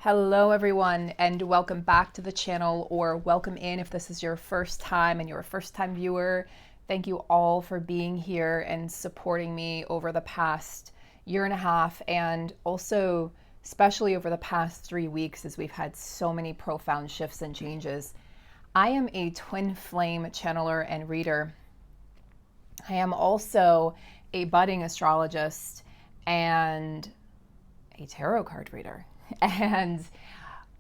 Hello everyone, and welcome back to the channel, or welcome in if this is your first time and you're a first time viewer. Thank you all for being here and supporting me over the past year and a half, and also especially over the past 3 weeks as we've had so many profound shifts and changes. I am a twin flame channeler and reader. I am also a budding astrologist and a tarot card reader. And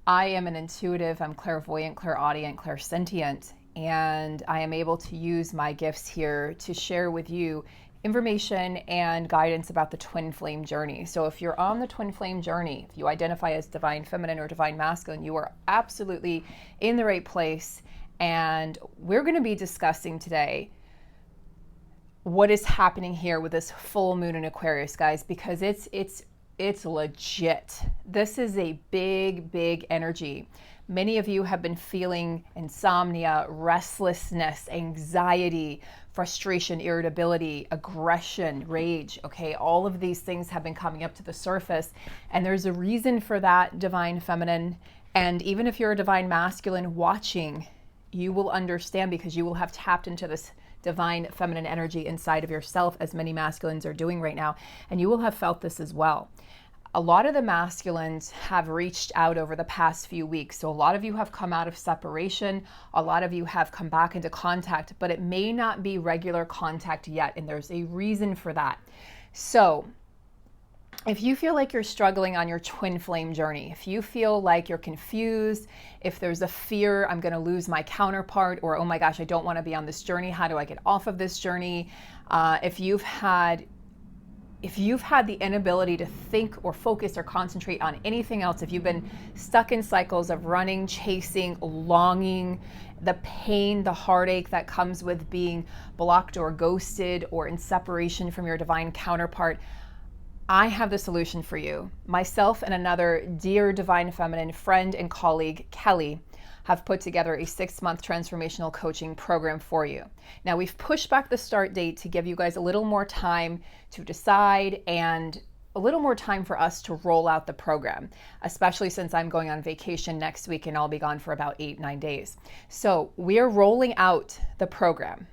I am an intuitive, I'm clairvoyant, clairaudient, clairsentient, and I am able to use my gifts here to share with you information and guidance about the twin flame journey. So if you're on the twin flame journey, if you identify as divine feminine or divine masculine, you are absolutely in the right place. And we're going to be discussing today what is happening here with this full moon in Aquarius, guys, because it's legit. This is a big energy. Many of you have been feeling insomnia, restlessness, anxiety, frustration, irritability, aggression, rage. Okay, all of these things have been coming up to the surface, and there's a reason for that, divine feminine. And even if you're a divine masculine watching, you will understand, because you will have tapped into this divine feminine energy inside of yourself, as many masculines are doing right now, and you will have felt this as well. A lot of the masculines have reached out over the past few weeks. So a lot of you have come out of separation. A lot of you have come back into contact, but it may not be regular contact yet. And there's a reason for that. So if you feel like you're struggling on your twin flame journey, if you feel like you're confused, if there's a fear, I'm going to lose my counterpart, or, oh my gosh, I don't want to be on this journey. How do I get off of this journey? If you've had the inability to think or focus or concentrate on anything else, if you've been stuck in cycles of running, chasing, longing, the pain, the heartache that comes with being blocked or ghosted or in separation from your divine counterpart, I have the solution for you. Myself and another dear divine feminine friend and colleague, Kelly, have put together a 6-month transformational coaching program for you. Now, we've pushed back the start date to give you guys a little more time to decide and a little more time for us to roll out the program, especially since I'm going on vacation next week and I'll be gone for about 8-9 days. So we're rolling out the program.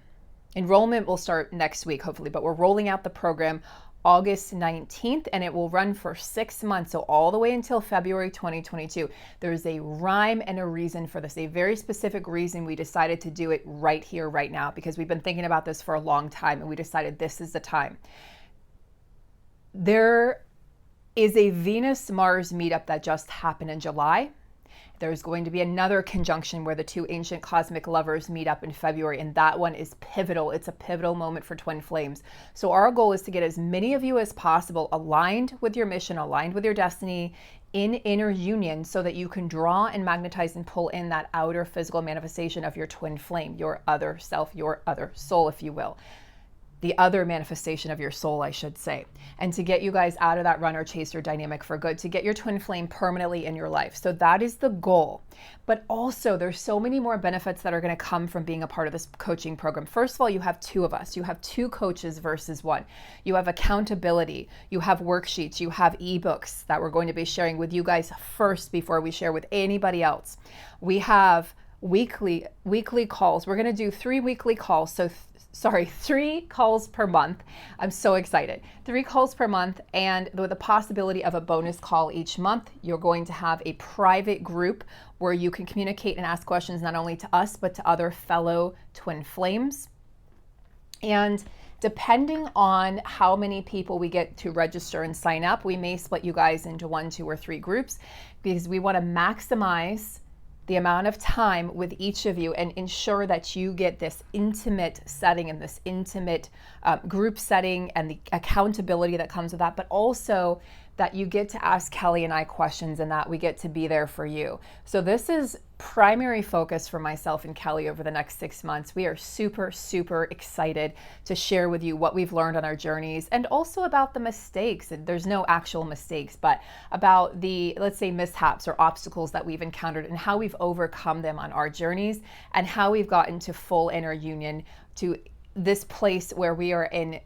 Enrollment will start next week, hopefully, but we're rolling out the program August 19th, and it will run for 6 months, so all the way until February 2022. There's a rhyme and a reason for this, a very specific reason we decided to do it right here, right now, because we've been thinking about this for a long time, and we decided this is the time. There is a Venus-Mars meetup that just happened in July. There's going to be another conjunction where the two ancient cosmic lovers meet up in February, and that one is pivotal. It's a pivotal moment for twin flames. So our goal is to get as many of you as possible aligned with your mission, aligned with your destiny, in inner union, so that you can draw and magnetize and pull in that outer physical manifestation of your twin flame, your other self, your other soul, if you will. The other manifestation of your soul, I should say, and to get you guys out of that runner chaser dynamic for good, to get your twin flame permanently in your life. So that is the goal. But also there's so many more benefits that are going to come from being a part of this coaching program. First of all, you have 2 of us. You have 2 coaches versus 1. You have accountability. You have worksheets. You have ebooks that we're going to be sharing with you guys first before we share with anybody else. We have weekly calls. We're going to do 3 weekly calls. 3 calls per month. I'm so excited. 3 calls per month, and with the possibility of a bonus call each month. You're going to have a private group where you can communicate and ask questions not only to us, but to other fellow twin flames. And depending on how many people we get to register and sign up, we may split you guys into 1, 2, or 3 groups, because we want to maximize the amount of time with each of you and ensure that you get this intimate setting and this intimate group setting and the accountability that comes with that, but also that you get to ask Kelly and I questions and that we get to be there for you. So this is primary focus for myself and Kelly over the next 6 months. We are super excited to share with you what we've learned on our journeys, and also about the mistakes. And there's no actual mistakes, but about the, let's say, mishaps or obstacles that we've encountered and how we've overcome them on our journeys, and how we've gotten to full inner union, to this place where we are in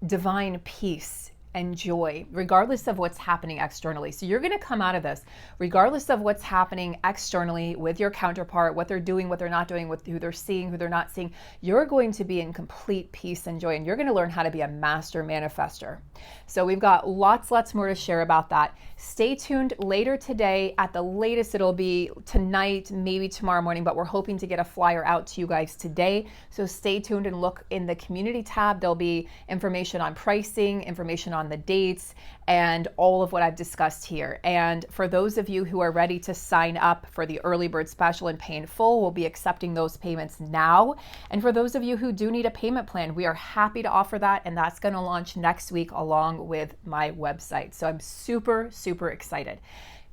divine peace and joy, regardless of what's happening externally. So you're going to come out of this, regardless of what's happening externally with your counterpart, what they're doing, what they're not doing, with who they're seeing, who they're not seeing. You're going to be in complete peace and joy, and you're going to learn how to be a master manifester. So we've got lots more to share about that. Stay tuned later today. At the latest, it'll be tonight, maybe tomorrow morning, but we're hoping to get a flyer out to you guys today. So stay tuned and look in the community tab. There'll be information on pricing, information on the dates, and all of what I've discussed here. And for those of you who are ready to sign up for the early bird special and pay in full, we'll be accepting those payments now. And for those of you who do need a payment plan, we are happy to offer that, and that's going to launch next week along with my website. So I'm super excited.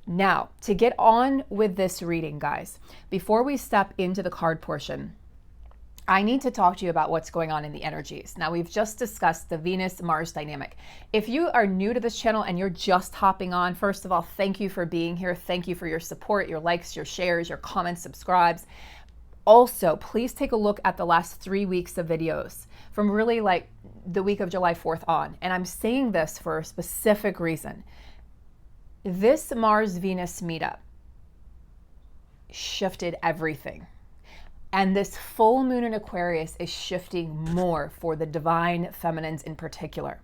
Now, to get on with this reading, guys, before we step into the card portion, I need to talk to you about what's going on in the energies. Now, we've just discussed the Venus-Mars dynamic. If you are new to this channel and you're just hopping on, first of all, thank you for being here. Thank you for your support, your likes, your shares, your comments, subscribes. Also, please take a look at the last 3 weeks of videos from really like the week of July 4th on. And I'm saying this for a specific reason. This Mars-Venus meetup shifted everything. And this full moon in Aquarius is shifting more for the divine feminines in particular.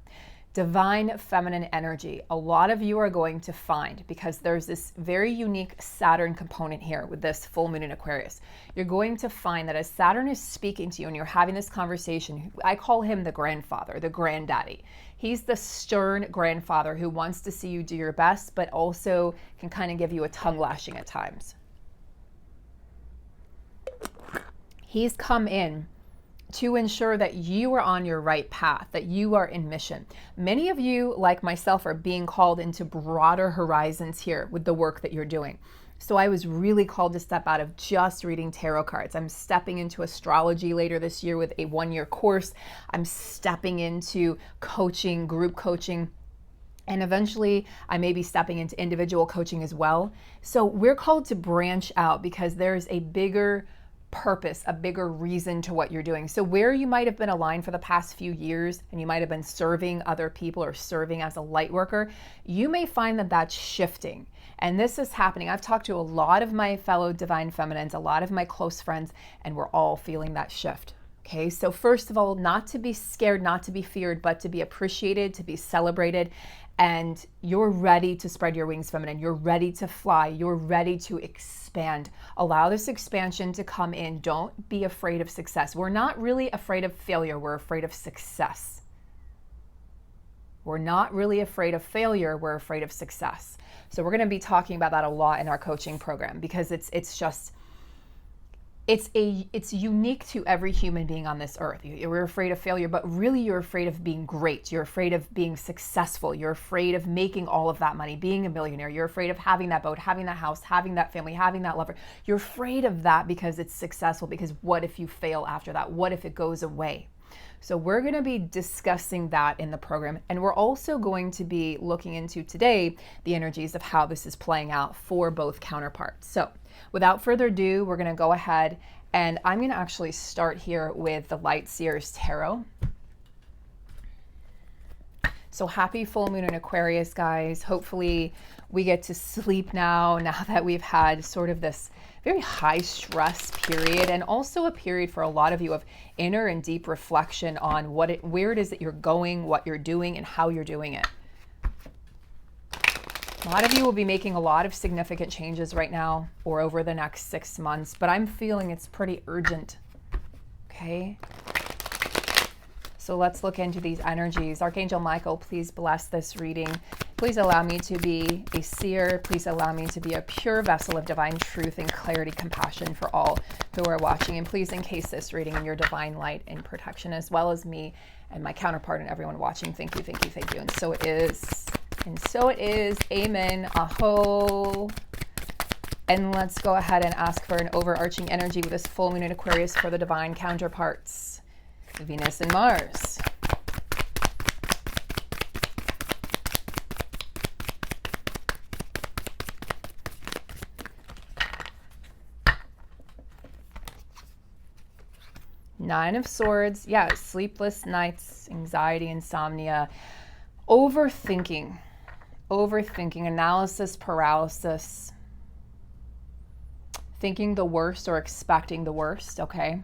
Divine feminine energy. A lot of you are going to find, because there's this very unique Saturn component here with this full moon in Aquarius, you're going to find that as Saturn is speaking to you and you're having this conversation, I call him the grandfather, the granddaddy. He's the stern grandfather who wants to see you do your best, but also can kind of give you a tongue lashing at times. He's come in to ensure that you are on your right path, that you are in mission. Many of you, like myself, are being called into broader horizons here with the work that you're doing. So I was really called to step out of just reading tarot cards. I'm stepping into astrology later this year with a 1-year course. I'm stepping into coaching, group coaching, and eventually I may be stepping into individual coaching as well. So we're called to branch out because there's a bigger purpose, a bigger reason to what you're doing. So where you might have been aligned for the past few years and you might have been serving other people or serving as a light worker, you may find that that's shifting. And this is happening. I've talked to a lot of my fellow divine feminines, a lot of my close friends, and we're all feeling that shift. Okay, so first of all, not to be scared, not to be feared, but to be appreciated, to be celebrated. And you're ready to spread your wings, feminine. You're ready to fly. You're ready to expand. Allow this expansion to come in. Don't be afraid of success. We're not really afraid of failure. We're afraid of success. We're not really afraid of failure. We're afraid of success. So we're going to be talking about that a lot in our coaching program because it's unique to every human being on this earth. You're afraid of failure, but really you're afraid of being great. You're afraid of being successful. You're afraid of making all of that money, being a millionaire. You're afraid of having that boat, having that house, having that family, having that lover. You're afraid of that because it's successful, because what if you fail after that? What if it goes away? So we're going to be discussing that in the program. And we're also going to be looking into today the energies of how this is playing out for both counterparts. So without further ado, we're going to go ahead and I'm going to actually start here with the Light Seers Tarot. So happy full moon in Aquarius, guys. Hopefully we get to sleep now that we've had sort of this very high stress period, and also a period for a lot of you of inner and deep reflection on where it is that you're going, what you're doing, and how you're doing it. A lot of you will be making a lot of significant changes right now or over the next 6 months, but I'm feeling it's pretty urgent. Okay. So let's look into these energies. Archangel Michael, please bless this reading. Please allow me to be a seer. Please allow me to be a pure vessel of divine truth and clarity, compassion for all who are watching. And please encase this reading in your divine light and protection, as well as me and my counterpart and everyone watching. Thank you, thank you, thank you. And so it is. And so it is. Amen. Aho. And let's go ahead and ask for an overarching energy with this full moon in Aquarius for the divine counterparts, Venus and Mars. Nine of Swords. Yeah, sleepless nights, anxiety, insomnia. Overthinking, analysis paralysis, thinking the worst or expecting the worst, okay?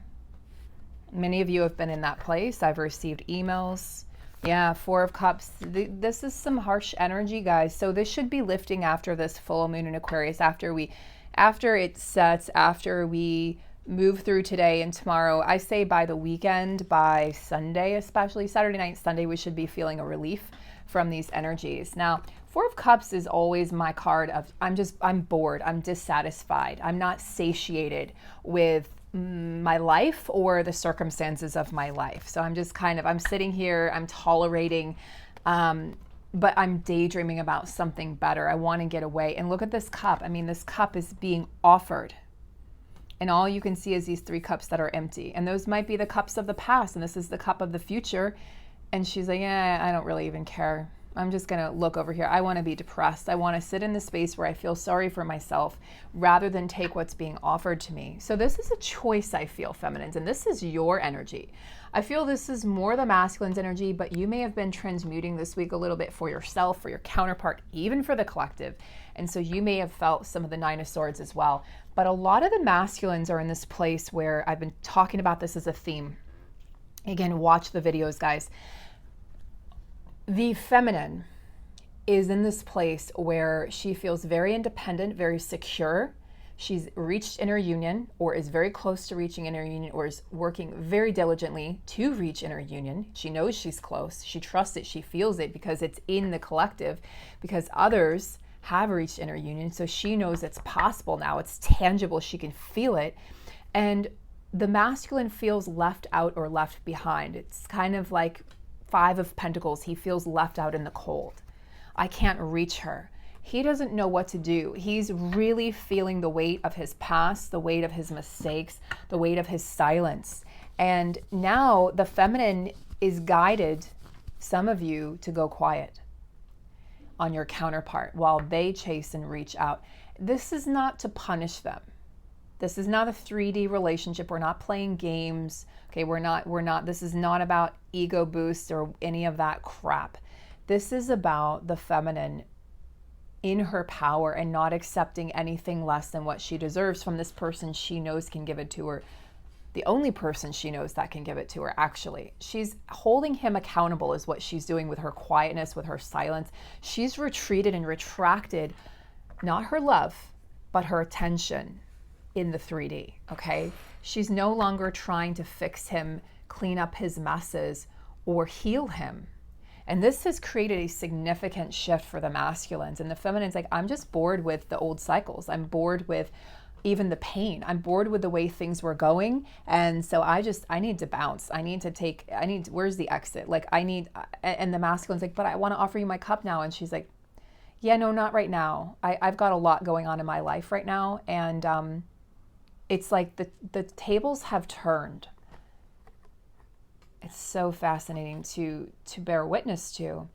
Many of you have been in that place. I've received emails. Yeah, Four of Cups. This is some harsh energy, guys. So this should be lifting after this full moon in Aquarius, after it sets, after we move through today and tomorrow. I say by the weekend, by Sunday, especially Saturday night, Sunday, we should be feeling a relief from these energies. Now, Four of Cups is always my card of I'm bored, I'm dissatisfied, I'm not satiated with my life or the circumstances of my life. So I'm just I'm sitting here, I'm tolerating, but I'm daydreaming about something better. I want to get away. And look at this cup. I mean, this cup is being offered. And all you can see is these 3 cups that are empty. And those might be the cups of the past. And this is the cup of the future. And she's like, yeah, I don't really even care. I'm just going to look over here. I want to be depressed. I want to sit in the space where I feel sorry for myself rather than take what's being offered to me. So this is a choice, I feel, feminines, and this is your energy. I feel this is more the masculine's energy, but you may have been transmuting this week a little bit for yourself, for your counterpart, even for the collective. And so you may have felt some of the 9 of Swords as well. But a lot of the masculines are in this place where I've been talking about this as a theme. Again, watch the videos, guys. The feminine is in this place where she feels very independent, very secure. She's reached inner union or is very close to reaching inner union or is working very diligently to reach inner union. She knows she's close. She trusts it. She feels it because it's in the collective, because others have reached inner union. So she knows it's possible now. It's tangible. She can feel it. And the masculine feels left out or left behind. It's kind of like 5 of Pentacles. He feels left out in the cold. I can't reach her. He doesn't know what to do. He's really feeling the weight of his past, the weight of his mistakes, the weight of his silence. And now the feminine is guided, some of you, to go quiet on your counterpart while they chase and reach out. This is not to punish them. This is not a 3D relationship. We're not playing games. Okay, we're not, this is not about ego boosts or any of that crap. This is about the feminine in her power and not accepting anything less than what she deserves from this person she knows can give it to her. The only person she knows that can give it to her, actually. She's holding him accountable is what she's doing with her quietness, with her silence. She's retreated and retracted, not her love, but her attention in the 3D, okay? She's no longer trying to fix him, clean up his messes, or heal him. And this has created a significant shift for the masculines. And the feminine's like, I'm just bored with the old cycles. I'm bored with even the pain. I'm bored with the way things were going. And so I need to bounce. Where's the exit? And the masculine's like, but I want to offer you my cup now. And she's like, yeah, no, not right now. I've got a lot going on in my life right now. And it's like the tables have turned. It's so fascinating to bear witness to.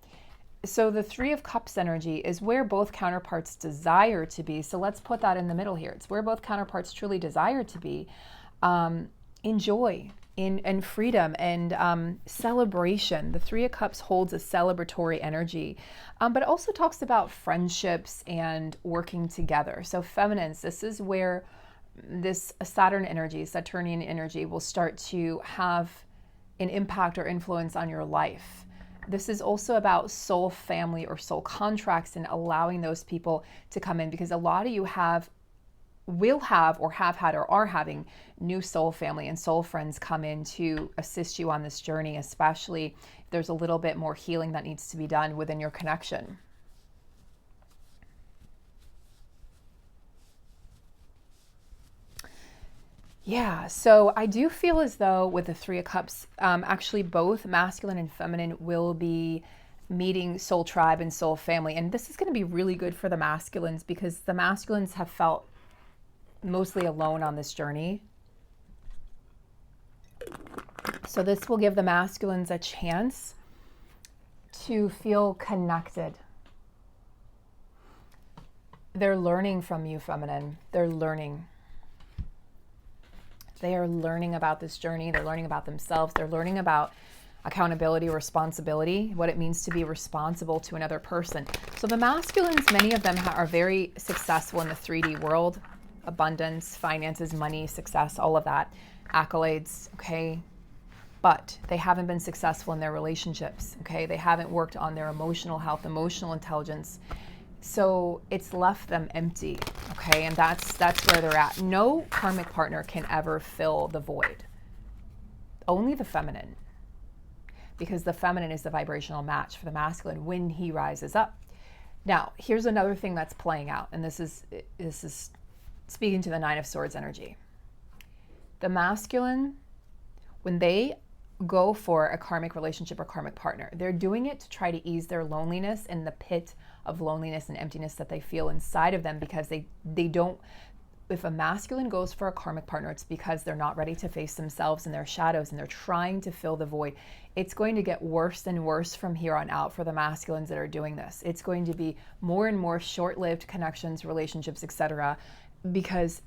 So the 3 of Cups energy is where both counterparts desire to be. So let's put that in the middle here. It's where both counterparts truly desire to be. In joy, in freedom, and celebration. The 3 of Cups holds a celebratory energy, but it also talks about friendships and working together. So feminines, this is where this Saturn energy, Saturnian energy, will start to have an impact or influence on your life. This is also about soul family or soul contracts and allowing those people to come in, because a lot of you will have or have had or are having new soul family and soul friends come in to assist you on this journey, especially if there's a little bit more healing that needs to be done within your connection. Yeah, so I do feel as though with the 3 of Cups, actually both masculine and feminine will be meeting soul tribe and soul family. And this is going to be really good for the masculines, because the masculines have felt mostly alone on this journey. So this will give the masculines a chance to feel connected. They're learning from you, feminine. They're learning. They are learning about this journey. They're learning about themselves. They're learning about, accountability, responsibility, what it means to be responsible to another person. So the masculines, many of them are very successful in the 3D world, abundance, finances, money, success, all of that, accolades, okay? But they haven't been successful in their relationships, okay? They haven't worked on their emotional health, emotional intelligence. So it's left them empty, okay? And that's where they're at. No karmic partner can ever fill the void. Only the feminine. Because the feminine is the vibrational match for the masculine when he rises up. Now, here's another thing that's playing out, and this is speaking to the Nine of Swords energy. The masculine, when they go for a karmic relationship or karmic partner, they're doing it to try to ease their loneliness and the pit of loneliness and emptiness that they feel inside of them, because they don't, if a masculine goes for a karmic partner, it's because they're not ready to face themselves and their shadows, and they're trying to fill the void. It's going to get worse and worse from here on out for the masculines that are doing this. It's going to be more and more short-lived connections, relationships, etc., because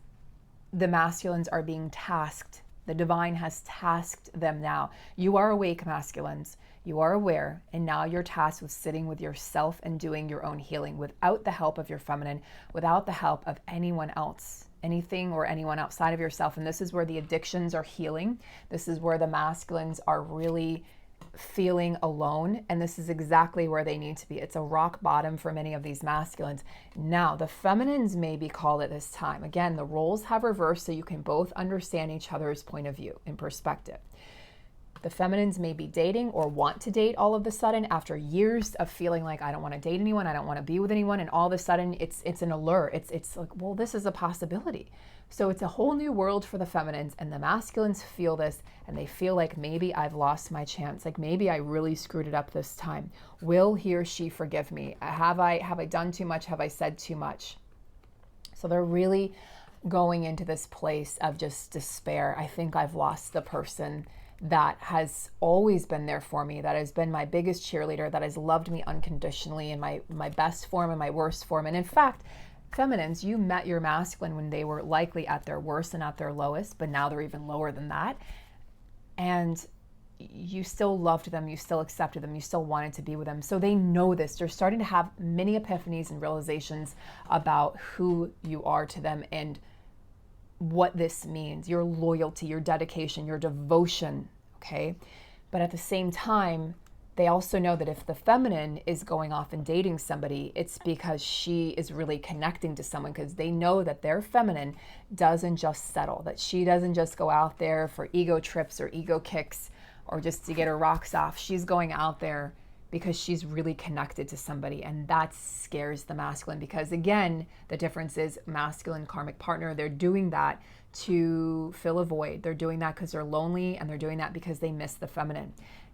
the masculines are being tasked. The divine has tasked them now. You are awake, masculines. You are aware, and now you're tasked with sitting with yourself and doing your own healing without the help of your feminine, without the help of anyone else, anything or anyone outside of yourself. And this is where the addictions are healing. This is where the masculines are really feeling alone, and this is exactly where they need to be. It's a rock bottom for many of these masculines. Now, the feminines may be called at this time. Again, the roles have reversed so you can both understand each other's point of view and perspective. The feminines may be dating or want to date all of a sudden after years of feeling like, I don't want to date anyone, I don't want to be with anyone, and all of a sudden it's an allure. It's like, well, this is a possibility. So it's a whole new world for the feminines, and the masculines feel this, and they feel like, maybe I've lost my chance. Like, maybe I really screwed it up this time. Will he or she forgive me? Have I done too much? Have I said too much? So they're really going into this place of just despair. I think I've lost the person that has always been there for me, that has been my biggest cheerleader, that has loved me unconditionally in my best form and my worst form. And in fact, feminines, you met your masculine when they were likely at their worst and at their lowest, but now they're even lower than that. And you still loved them, you still accepted them, you still wanted to be with them. So they know this. They're starting to have many epiphanies and realizations about who you are to them and what this means, your loyalty, your dedication, your devotion, okay? But at the same time, they also know that if the feminine is going off and dating somebody, it's because she is really connecting to someone, because they know that their feminine doesn't just settle, that she doesn't just go out there for ego trips or ego kicks or just to get her rocks off. She's going out there because she's really connected to somebody, and that scares the masculine, because again, the difference is masculine karmic partner, they're doing that to fill a void. They're doing that because they're lonely, and they're doing that because they miss the feminine.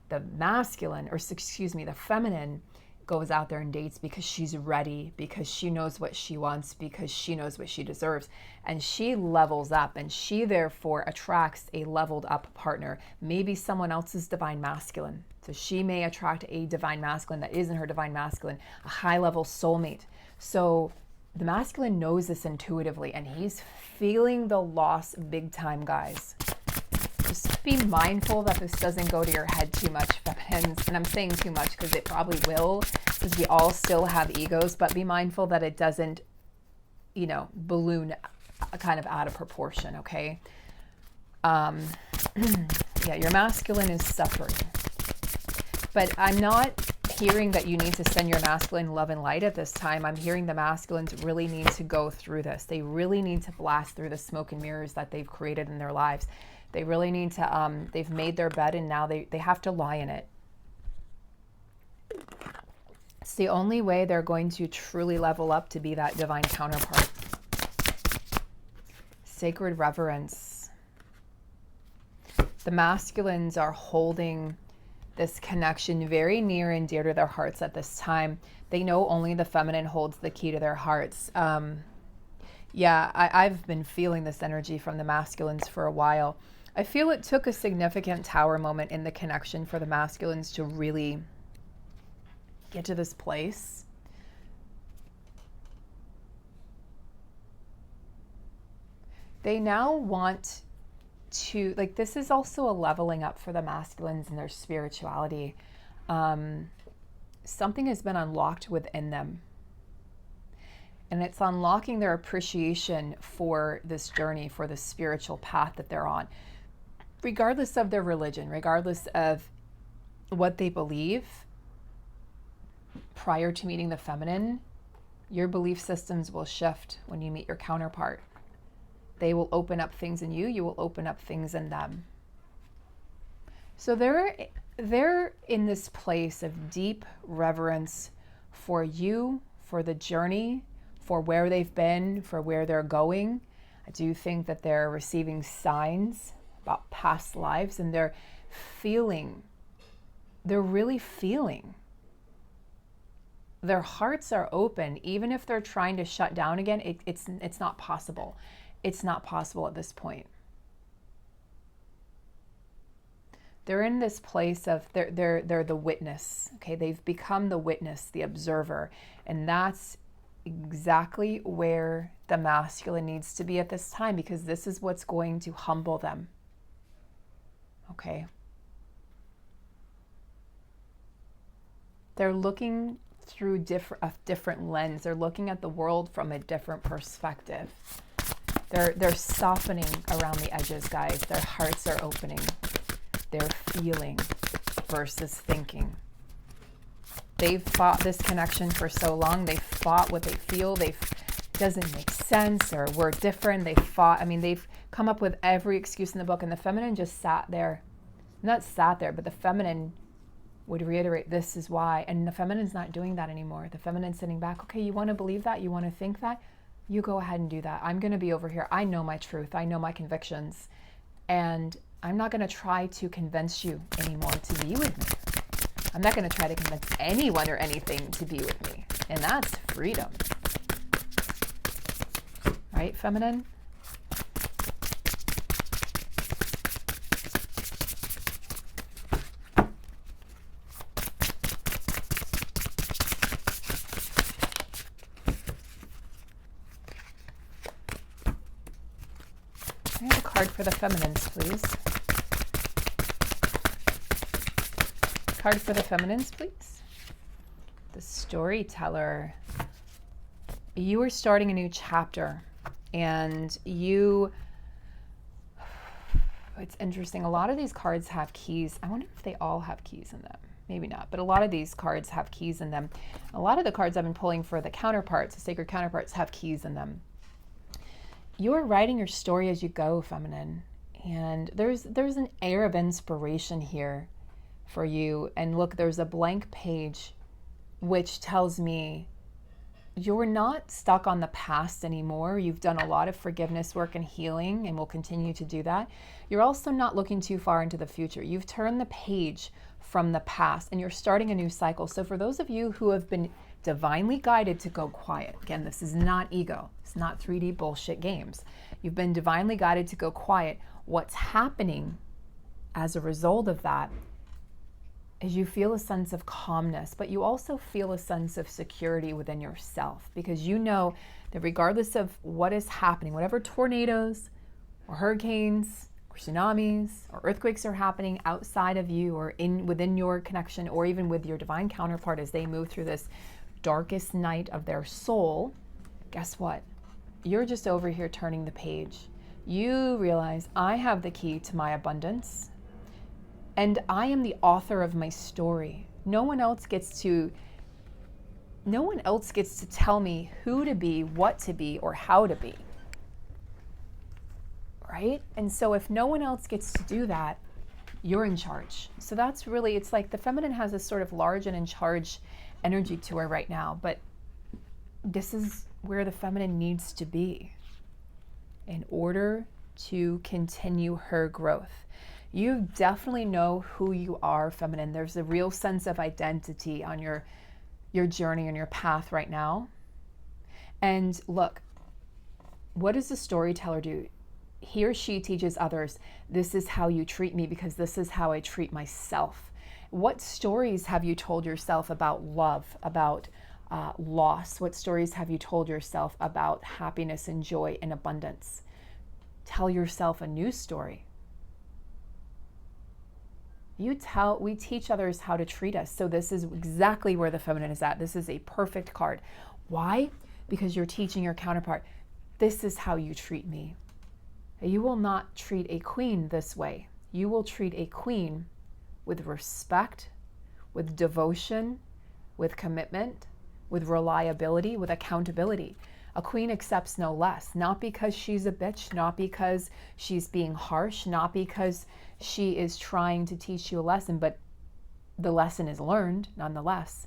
The masculine, or excuse me, the feminine goes out there and dates because she's ready, because she knows what she wants, because she knows what she deserves, and she levels up, and she therefore attracts a leveled up partner, maybe someone else's divine masculine. So she may attract a divine masculine that isn't her divine masculine, a high level soulmate. So the masculine knows this intuitively, and he's feeling the loss big time, guys. Just be mindful that this doesn't go to your head too much, feminines. And I'm saying too much because it probably will, because we all still have egos, but be mindful that it doesn't, balloon kind of out of proportion, okay? Yeah, your masculine is suffering. But I'm not hearing that you need to send your masculine love and light at this time. I'm hearing the masculines really need to go through this. They really need to blast through the smoke and mirrors that they've created in their lives. They really need to, they've made their bed, and now they have to lie in it. It's the only way they're going to truly level up, to be that divine counterpart. Sacred reverence. The masculines are holding this connection very near and dear to their hearts at this time. They know only the feminine holds the key to their hearts. Yeah, I've been feeling this energy from the masculines for a while. I feel it took a significant tower moment in the connection for the masculines to really get to this place. They now want to, like, this is also a leveling up for the masculines and their spirituality. Something has been unlocked within them. And it's unlocking their appreciation for this journey, for the spiritual path that they're on. Regardless of their religion, regardless of what they believe, prior to meeting the feminine, your belief systems will shift when you meet your counterpart. They will open up things in you, you will open up things in them. So they're in this place of deep reverence for you, for the journey, for where they've been, for where they're going. I do think that they're receiving signs about past lives, and they're really feeling. Their hearts are open, even if they're trying to shut down again. It's not possible. It's not possible at this point. They're in this place of they're the witness. Okay, they've become the witness, the observer, and that's exactly where the masculine needs to be at this time, because this is what's going to humble them. Okay. They're looking through a different lens. They're looking at the world from a different perspective. They're softening around the edges, guys. Their hearts are opening. They're feeling versus thinking. They've fought this connection for so long. They've fought what they feel. Doesn't make sense, or we're different. They've come up with every excuse in the book, and the feminine just sat there. Not sat there, but the feminine would reiterate, this is why. And the feminine's not doing that anymore. The feminine's sitting back. Okay, you want to believe that? You want to think that? You go ahead and do that. I'm going to be over here. I know my truth. I know my convictions. And I'm not going to try to convince you anymore to be with me. I'm not going to try to convince anyone or anything to be with me. And that's freedom. Right, feminine? I have a card for the feminines, please. Card for the feminines, please. The storyteller. You are starting a new chapter, and it's interesting. A lot of these cards have keys. I wonder if they all have keys in them. Maybe not, but a lot of these cards have keys in them. A lot of the cards I've been pulling for the counterparts, the sacred counterparts, have keys in them. You're writing your story as you go, feminine, and there's an air of inspiration here for you. And look, there's a blank page, which tells me you're not stuck on the past anymore. You've done a lot of forgiveness work and healing, and will continue to do that. You're also not looking too far into the future. You've turned the page from the past, and you're starting a new cycle. So for those of you who have been divinely guided to go quiet, again, this is not ego. It's not 3D bullshit games. You've been divinely guided to go quiet. What's happening as a result of that is you feel a sense of calmness, but you also feel a sense of security within yourself, because you know that regardless of what is happening, whatever tornadoes or hurricanes or tsunamis or earthquakes are happening outside of you or within your connection, or even with your divine counterpart as they move through this darkest night of their soul, guess what? You're just over here turning the page. You realize, I have the key to my abundance, and I am the author of my story. No one else gets to tell me who to be, what to be, or how to be. Right? And so if no one else gets to do that, you're in charge. So that's really, it's like the feminine has this sort of large and in charge energy to her right now, but this is where the feminine needs to be in order to continue her growth. You definitely know who you are, feminine. There's a real sense of identity on your journey and your path right now. And look, what does the storyteller do? He or she teaches others, this is how you treat me because this is how I treat myself. What stories have you told yourself about love, about loss? What stories have you told yourself about happiness and joy and abundance? Tell yourself a new story. We teach others how to treat us. So this is exactly where the feminine is at. This is a perfect card. Why? Because you're teaching your counterpart, this is how you treat me. You will not treat a queen this way. You will treat a queen with respect, with devotion, with commitment, with reliability, with accountability. A queen accepts no less, not because she's a bitch, not because she's being harsh, not because she is trying to teach you a lesson, but the lesson is learned nonetheless,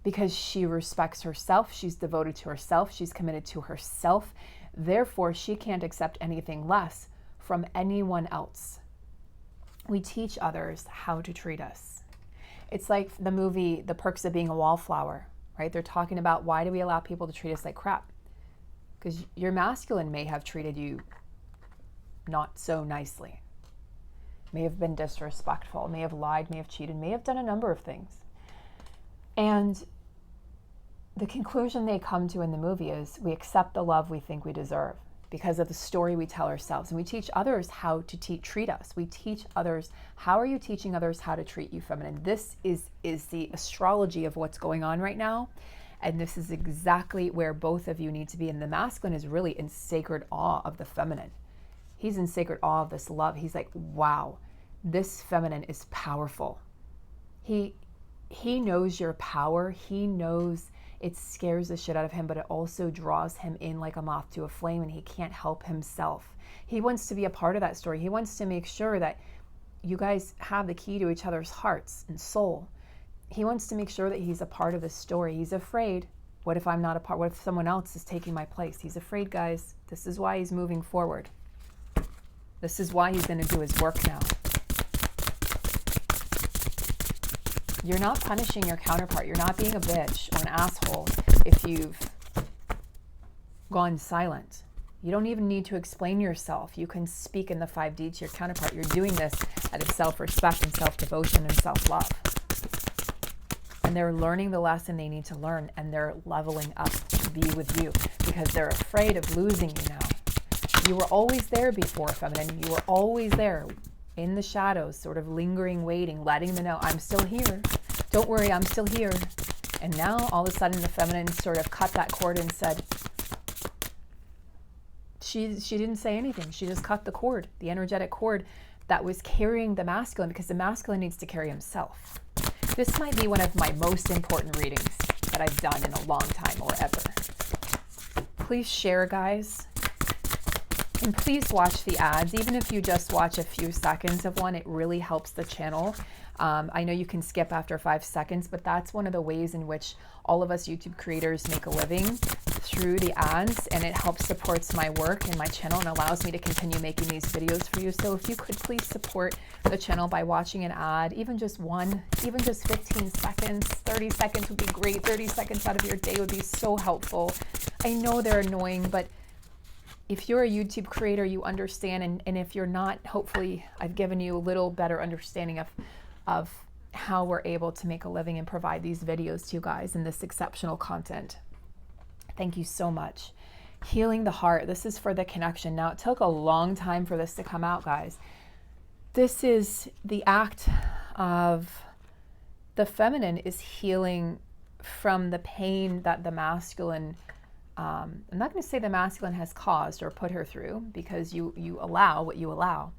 because she respects herself, she's devoted to herself, she's committed to herself. Therefore, she can't accept anything less from anyone else. We teach others how to treat us. It's like the movie, The Perks of Being a Wallflower, right? They're talking about, why do we allow people to treat us like crap? Because your masculine may have treated you not so nicely, may have been disrespectful, may have lied, may have cheated, may have done a number of things. And the conclusion they come to in the movie is, we accept the love we think we deserve because of the story we tell ourselves. And we teach others how to treat us. We teach others, how are you teaching others how to treat you, feminine? This is the astrology of what's going on right now. And this is exactly where both of you need to be. And the masculine is really in sacred awe of the feminine. He's in sacred awe of this love. He's like, wow, this feminine is powerful. He knows your power. He knows it scares the shit out of him, but it also draws him in like a moth to a flame, and he can't help himself. He wants to be a part of that story. He wants to make sure that you guys have the key to each other's hearts and soul. He wants to make sure that he's a part of the story. He's afraid. What if I'm not a part? What if someone else is taking my place? He's afraid, guys. This is why he's moving forward. This is why he's going to do his work now. You're not punishing your counterpart. You're not being a bitch or an asshole if you've gone silent. You don't even need to explain yourself. You can speak in the 5D to your counterpart. You're doing this out of self-respect and self-devotion and self-love. And they're learning the lesson they need to learn, and they're leveling up to be with you because they're afraid of losing you now. You were always there before, feminine. You were always there in the shadows, sort of lingering, waiting, letting them know, I'm still here. Don't worry, I'm still here. And now all of a sudden the feminine sort of cut that cord and said, she didn't say anything. She just cut the cord, the energetic cord that was carrying the masculine, because the masculine needs to carry himself. This might be one of my most important readings that I've done in a long time or ever. Please share, guys. And please watch the ads. Even if you just watch a few seconds of one, it really helps the channel. I know you can skip after 5 seconds, but that's one of the ways in which all of us YouTube creators make a living, through the ads, and it helps supports my work and my channel and allows me to continue making these videos for you. So if you could please support the channel by watching an ad, even just one, even just 15 seconds, 30 seconds would be great. 30 seconds out of your day would be so helpful. I know they're annoying, but if you're a YouTube creator, you understand, and if you're not, hopefully I've given you a little better understanding of how we're able to make a living and provide these videos to you guys and this exceptional content. Thank you so much. Healing the heart. This is for the connection. Now, it took a long time for this to come out, guys. This is the act of the feminine is healing from the pain that the masculine, I'm not going to say the masculine has caused or put her through, because you allow what you allow.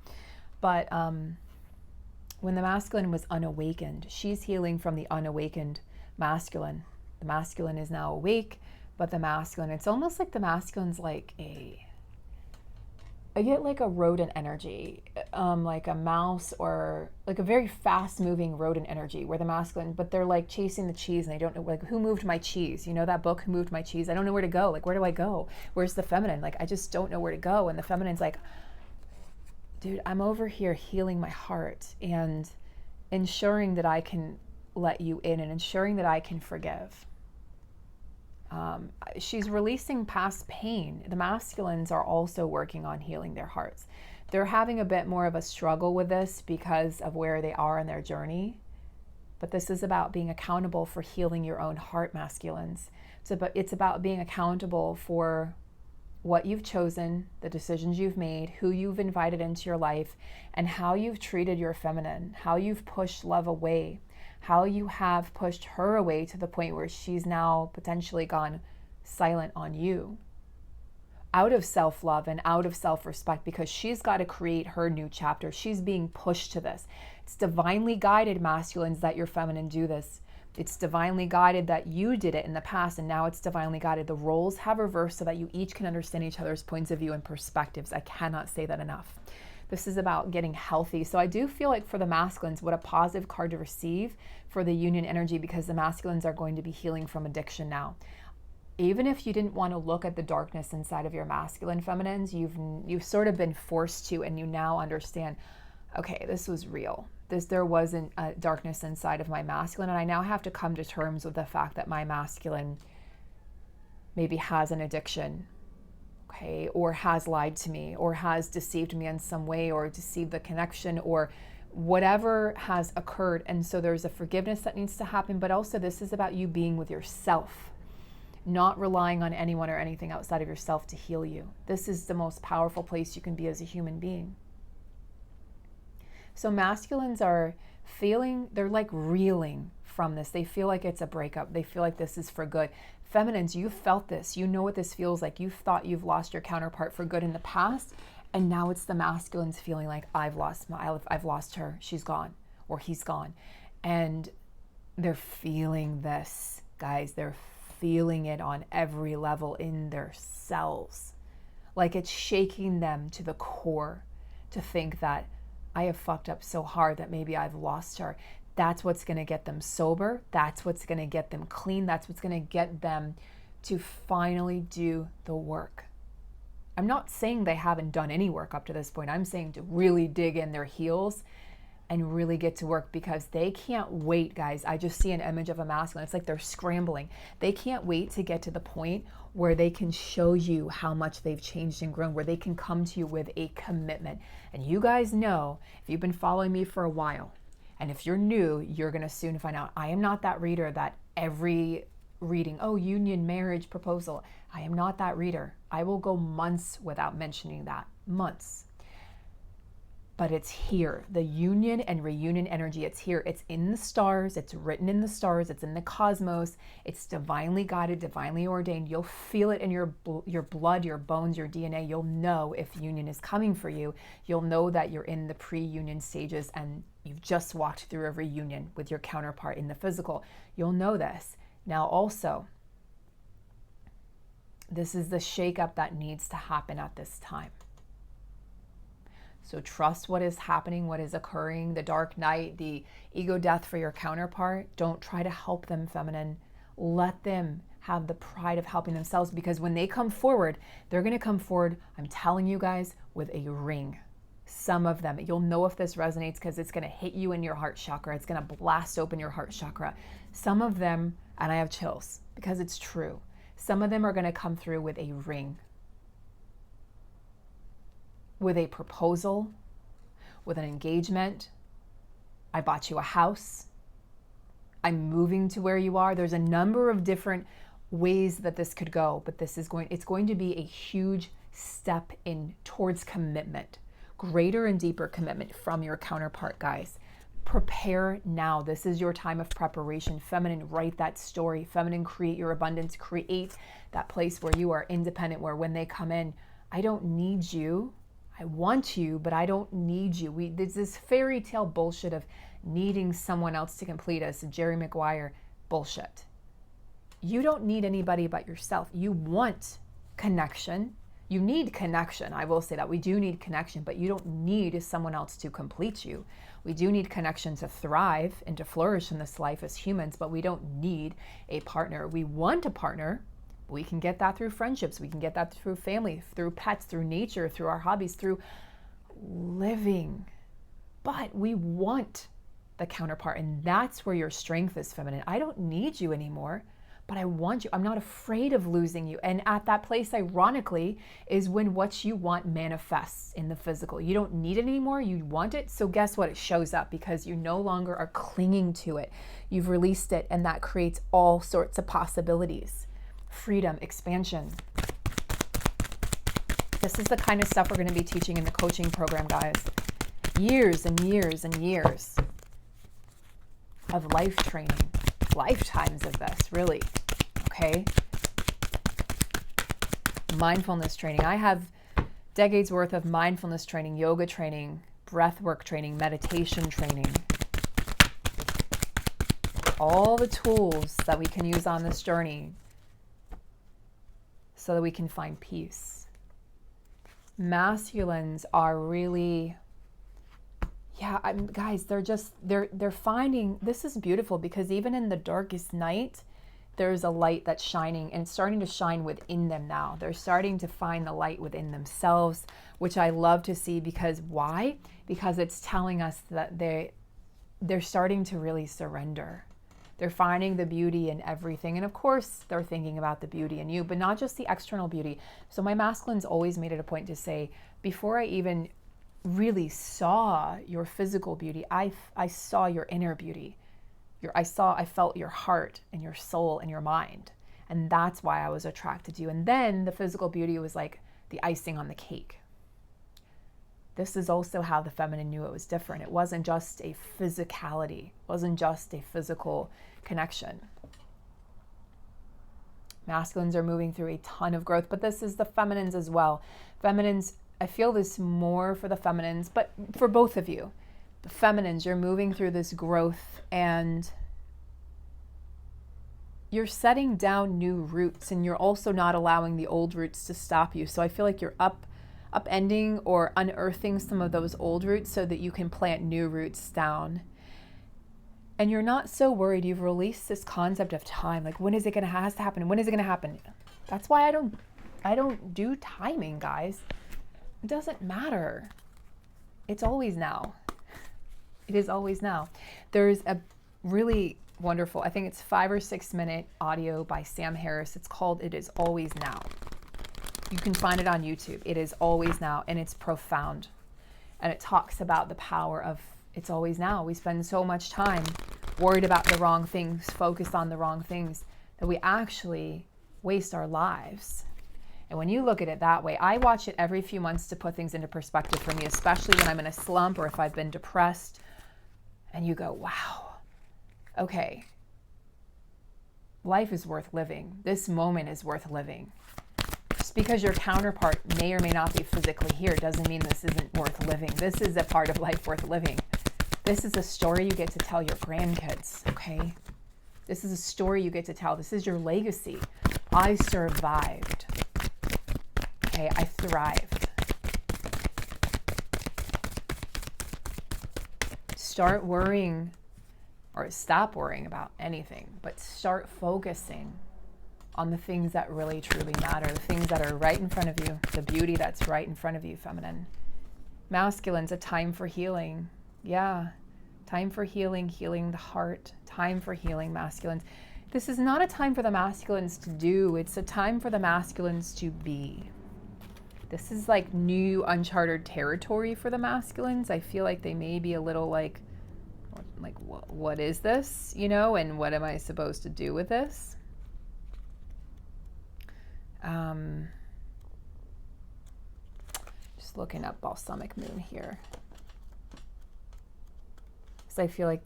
But when the masculine was unawakened, she's healing from the unawakened masculine. The masculine is now awake, but the masculine, it's almost like the masculine's like I get like a rodent energy, like a mouse, or like a very fast moving rodent energy, where the masculine, but they're like chasing the cheese and they don't know, like, who moved my cheese? You know that book, Who Moved My Cheese? I don't know where to go. Like, where do I go? Where's the feminine? Like, I just don't know where to go. And the feminine's like, dude, I'm over here healing my heart and ensuring that I can let you in and ensuring that I can forgive. She's releasing past pain. The masculines are also working on healing their hearts. They're having a bit more of a struggle with this because of where they are in their journey. But this is about being accountable for healing your own heart, masculines. It's about being accountable for what you've chosen, the decisions you've made, who you've invited into your life, and how you've treated your feminine, how you've pushed love away, how you have pushed her away to the point where she's now potentially gone silent on you, out of self-love and out of self-respect, because she's got to create her new chapter. She's being pushed to this. It's divinely guided, masculines, that your feminine do this. It's divinely guided that you did it in the past, and now it's divinely guided. The roles have reversed so that you each can understand each other's points of view and perspectives. I cannot say that enough. This is about getting healthy. So I do feel like for the masculines, what a positive card to receive for the union energy, because the masculines are going to be healing from addiction now. Even if you didn't want to look at the darkness inside of your masculine feminines, you've sort of been forced to, and you now understand, okay, this was real. There wasn't a darkness inside of my masculine, and I now have to come to terms with the fact that my masculine maybe has an addiction, okay, or has lied to me, or has deceived me in some way, or deceived the connection, or whatever has occurred. And so there's a forgiveness that needs to happen, but also this is about you being with yourself, not relying on anyone or anything outside of yourself to heal you. This is the most powerful place you can be as a human being. So masculines are feeling, they're like reeling from this. They feel like it's a breakup. They feel like this is for good. Feminines, you've felt this. You know what this feels like. You've thought you've lost your counterpart for good in the past, and now it's the masculines feeling like I've lost her. She's gone, or he's gone. And they're feeling this, guys. They're feeling it on every level in their cells. Like it's shaking them to the core to think that I have fucked up so hard that maybe I've lost her. That's what's going to get them sober. That's what's going to get them clean. That's what's going to get them to finally do the work. I'm not saying they haven't done any work up to this point. I'm saying to really dig in their heels and really get to work, because they can't wait, guys. I just see an image of a masculine. It's like they're scrambling. They can't wait to get to the point where they can show you how much they've changed and grown, where they can come to you with a commitment. And you guys know, if you've been following me for a while, and if you're new, you're going to soon find out I am not that reader that every reading, oh, union, marriage, proposal. I am not that reader. I will go months without mentioning that. Months. But it's here. The union and reunion energy, it's here. It's in the stars. It's written in the stars. It's in the cosmos. It's divinely guided, divinely ordained. You'll feel it in your blood, your bones, your DNA. You'll know if union is coming for you. You'll know that you're in the pre-union stages and you've just walked through a reunion with your counterpart in the physical. You'll know this. Now also, this is the shakeup that needs to happen at this time. So trust what is happening, what is occurring, the dark night, the ego death for your counterpart. Don't try to help them, feminine. Let them have the pride of helping themselves, because when they come forward, they're going to come forward, I'm telling you guys, with a ring. Some of them, you'll know if this resonates because it's going to hit you in your heart chakra. It's going to blast open your heart chakra. Some of them, and I have chills because it's true, some of them are going to come through with a ring, with a proposal, with an engagement. I bought you a house. I'm moving to where you are. There's a number of different ways that this could go, but it's going to be a huge step in towards commitment, greater and deeper commitment from your counterpart, guys. Prepare now. This is your time of preparation. Feminine, write that story. Feminine, create your abundance. Create that place where you are independent, where when they come in, I don't need you. I want you, but I don't need you. There's this fairy tale bullshit of needing someone else to complete us. Jerry Maguire bullshit. You don't need anybody but yourself. You want connection. You need connection. I will say that. We do need connection, but you don't need someone else to complete you. We do need connection to thrive and to flourish in this life as humans, but we don't need a partner. We want a partner. We can get that through friendships. We can get that through family, through pets, through nature, through our hobbies, through living. But we want the counterpart, and that's where your strength is, feminine. I don't need you anymore, but I want you. I'm not afraid of losing you. And at that place, ironically, is when what you want manifests in the physical. You don't need it anymore. You want it. So guess what? It shows up because you no longer are clinging to it. You've released it, and that creates all sorts of possibilities. Freedom, expansion. This is the kind of stuff we're going to be teaching in the coaching program, guys. Years and years and years of life training, lifetimes of this, really. Okay? Mindfulness training. I have decades worth of mindfulness training, yoga training, breathwork training, meditation training. All the tools that we can use on this journey so that we can find peace. Masculines are really, guys, they're finding, this is beautiful because even in the darkest night, there's a light that's shining, and it's starting to shine within them now. They're starting to find the light within themselves, which I love to see because why? Because it's telling us that they're starting to really surrender. They're finding the beauty in everything. And of course, they're thinking about the beauty in you, but not just the external beauty. So my masculines always made it a point to say, before I even really saw your physical beauty, I saw your inner beauty. I felt your heart and your soul and your mind. And that's why I was attracted to you. And then the physical beauty was like the icing on the cake. This is also how the feminine knew it was different. It wasn't just a physicality. It wasn't just a physical connection. Masculines are moving through a ton of growth, but this is the feminines as well. Feminines, I feel this more for the feminines, but for both of you. The feminines, you're moving through this growth and you're setting down new roots, and you're also not allowing the old roots to stop you. So I feel like you're upending or unearthing some of those old roots so that you can plant new roots down. And you're not so worried. You've released this concept of time. Like, when is it going to has to happen? When is it going to happen? That's why I don't do timing, guys. It doesn't matter. It's always now. It is always now. There's a really wonderful, I think it's 5 or 6 minute audio by Sam Harris. It's called It Is Always Now. You can find it on YouTube. It is always now, and it's profound. And it talks about the power of it's always now. We spend so much time worried about the wrong things, focused on the wrong things, that we actually waste our lives. And when you look at it that way, I watch it every few months to put things into perspective for me, especially when I'm in a slump or if I've been depressed. And you go, wow, okay, life is worth living. This moment is worth living. Just because your counterpart may or may not be physically here doesn't mean this isn't worth living. This is a part of life worth living. This is a story you get to tell your grandkids, okay? This is a story you get to tell. This is your legacy. I survived. Okay, I thrived. Start worrying, or stop worrying about anything, but start focusing on the things that really truly matter, the things that are right in front of you, the beauty that's right in front of you, feminine. Masculine's a time for healing. Yeah, time for healing, healing the heart, time for healing, masculines. This is not a time for the masculines to do, it's a time for the masculines to be. This is like new uncharted territory for the masculines. I feel like they may be a little like what is this, you know, and what am I supposed to do with this? Just looking up balsamic moon here. Because I feel like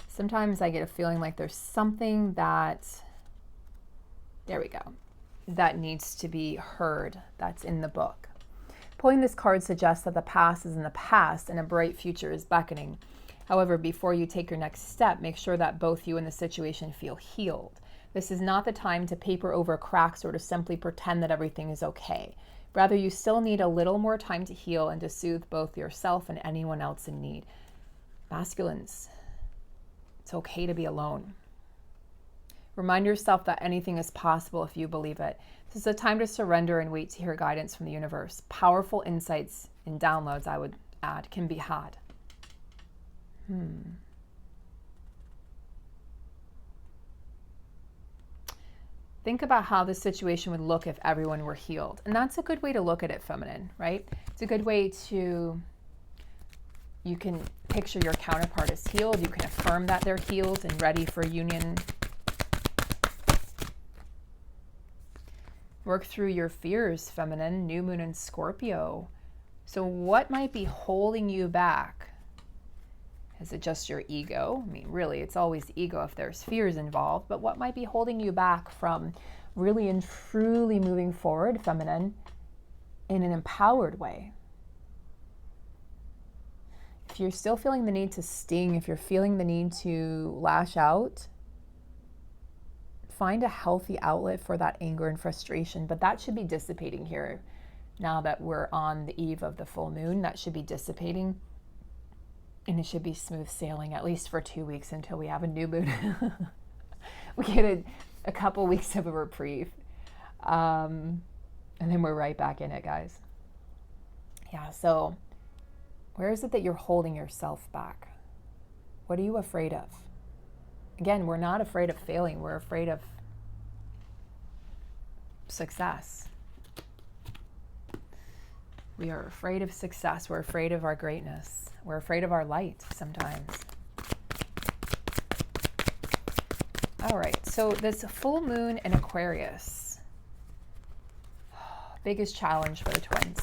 sometimes I get a feeling like there's something that, there we go, that needs to be heard, that's in the book. Pulling this card suggests that the past is in the past and a bright future is beckoning. However, before you take your next step, make sure that both you and the situation feel healed. This is not the time to paper over cracks or to simply pretend that everything is okay. Rather, you still need a little more time to heal and to soothe both yourself and anyone else in need. Masculines, it's okay to be alone. Remind yourself that anything is possible if you believe it. This is a time to surrender and wait to hear guidance from the universe. Powerful insights and downloads, I would add, can be had. Think about how this situation would look if everyone were healed. And that's a good way to look at it, feminine, right? It's a good way to, you can picture your counterpart as healed. You can affirm that they're healed and ready for union. Work through your fears, feminine, new moon in Scorpio. So what might be holding you back? Is it just your ego? I mean, really, it's always ego if there's fears involved, but what might be holding you back from really and truly moving forward, feminine, in an empowered way? If you're still feeling the need to sting, if you're feeling the need to lash out, find a healthy outlet for that anger and frustration, but that should be dissipating here. Now that we're on the eve of the full moon, that should be dissipating, and it should be smooth sailing, at least for 2 weeks until we have a new moon. We get a couple weeks of a reprieve, and then we're right back in it, guys. Yeah, so where is it that you're holding yourself back? What are you afraid of? Again, we're not afraid of failing. We're afraid of success. We are afraid of success. We're afraid of our greatness. We're afraid of our light sometimes. All right, so this full moon in Aquarius. Biggest challenge for the twins.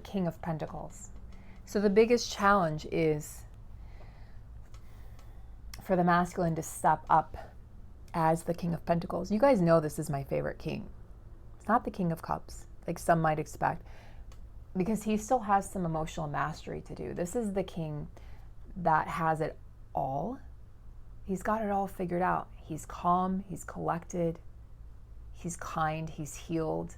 King of Pentacles. So the biggest challenge is for the masculine to step up as the King of Pentacles. You guys know this is my favorite king. It's not the King of Cups, like some might expect, because he still has some emotional mastery to do. This is the king that has it all. He's got it all figured out. He's calm, he's collected, he's kind, he's healed.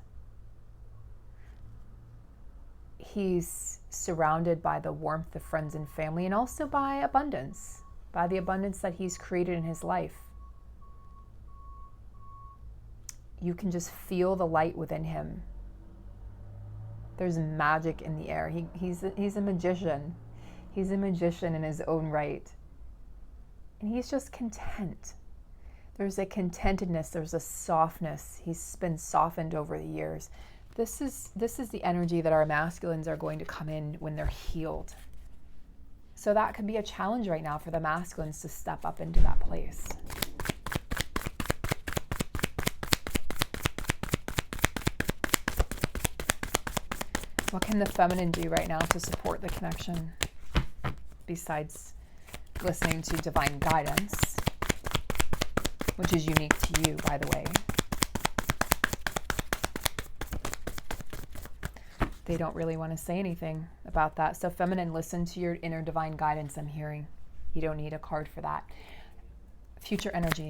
He's surrounded by the warmth of friends and family, and also by abundance, by the abundance that he's created in his life. You can just feel the light within him. There's magic in the air. He's a magician. He's a magician in his own right. And he's just content. There's a contentedness, there's a softness. He's been softened over the years. This is the energy that our masculines are going to come in when they're healed. So that could be a challenge right now for the masculines to step up into that place. What can the feminine do right now to support the connection, besides listening to divine guidance, which is unique to you, by the way? They don't really want to say anything about that. So feminine, listen to your inner divine guidance I'm hearing. You don't need a card for that. Future energies.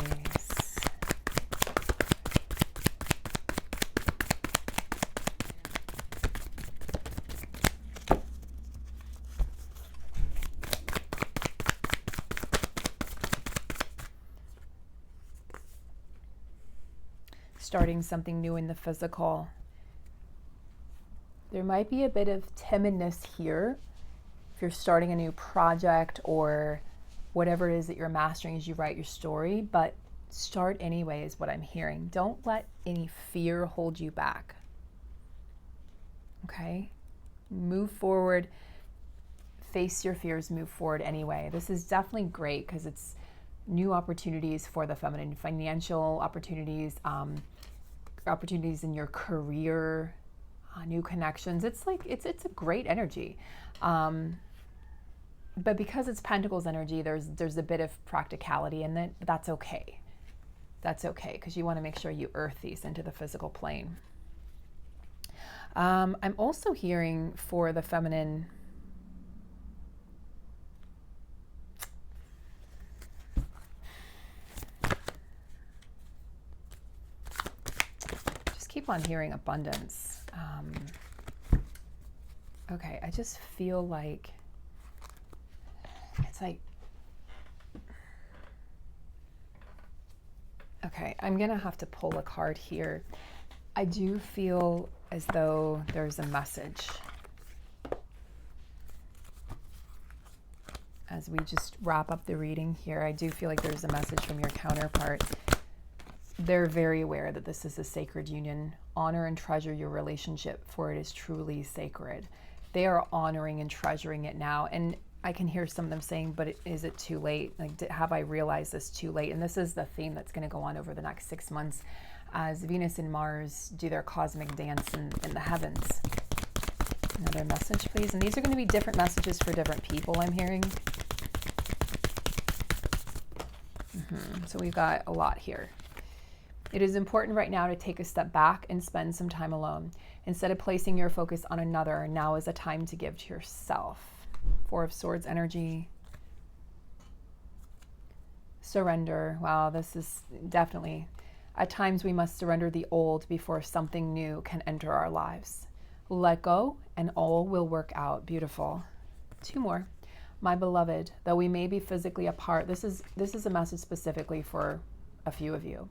Starting something new in the physical. There might be a bit of timidness here if you're starting a new project or whatever it is that you're mastering as you write your story, but start anyway is what I'm hearing. Don't let any fear hold you back. Okay? Move forward, face your fears, move forward anyway. This is definitely great because it's new opportunities for the feminine, financial opportunities, opportunities in your career, new connections. It's like it's a great energy, but because it's Pentacles energy, there's a bit of practicality in it. But that's okay. That's okay, because you want to make sure you earth these into the physical plane. I'm also hearing for the feminine, just keep on hearing abundance. Okay, I just feel like it's like, okay, I'm gonna have to pull a card here. I do feel as though there's a message as we just wrap up the reading here. I do feel like there's a message from your counterpart. They're very aware that this is a sacred union honor and treasure your relationship, for it is truly sacred. They are honoring and treasuring it now. And I can hear some of them saying, but is it too late? Like, have I realized this too late? And this is the theme that's going to go on over the next 6 months as Venus and Mars do their cosmic dance in the heavens. Another message, please. And these are going to be different messages for different people, I'm hearing. So we've got a lot here. It is important right now to take a step back and spend some time alone. Instead of placing your focus on another, now is a time to give to yourself. Four of Swords energy. Surrender. Wow, this is definitely, at times we must surrender the old before something new can enter our lives. Let go and all will work out. Beautiful. Two more. My beloved, though we may be physically apart, this is a message specifically for a few of you.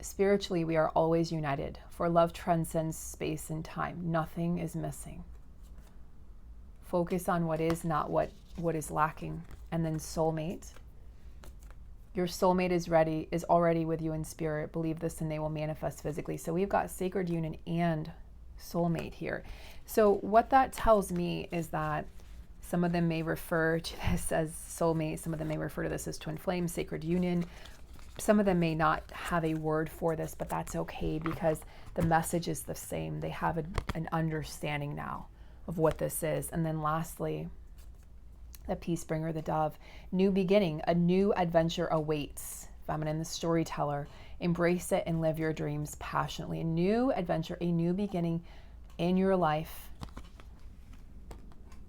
Spiritually, we are always united, for love transcends space and time. Nothing is missing. Focus on what is, not what is lacking. And then soulmate. Your soulmate is already with you in spirit. Believe this and they will manifest physically. So we've got sacred union and soulmate here. So what that tells me is that some of them may refer to this as soulmate. Some of them may refer to this as twin flame, sacred union. Some of them may not have a word for this, but that's okay because the message is the same. They have an understanding now of what this is. And then lastly, the peace bringer, the dove. New beginning, a new adventure awaits. Feminine, the storyteller. Embrace it and live your dreams passionately. A new adventure, a new beginning in your life.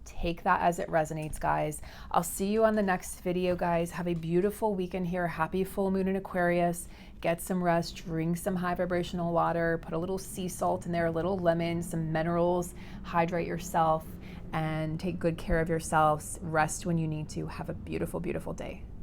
Take that as it resonates, guys. I'll see you on the next video, guys. Have a beautiful weekend here. Happy full moon in Aquarius. Get some rest, drink some high vibrational water, put a little sea salt in there, a little lemon, some minerals, hydrate yourself, and take good care of yourselves. Rest when you need to. Have a beautiful, beautiful day.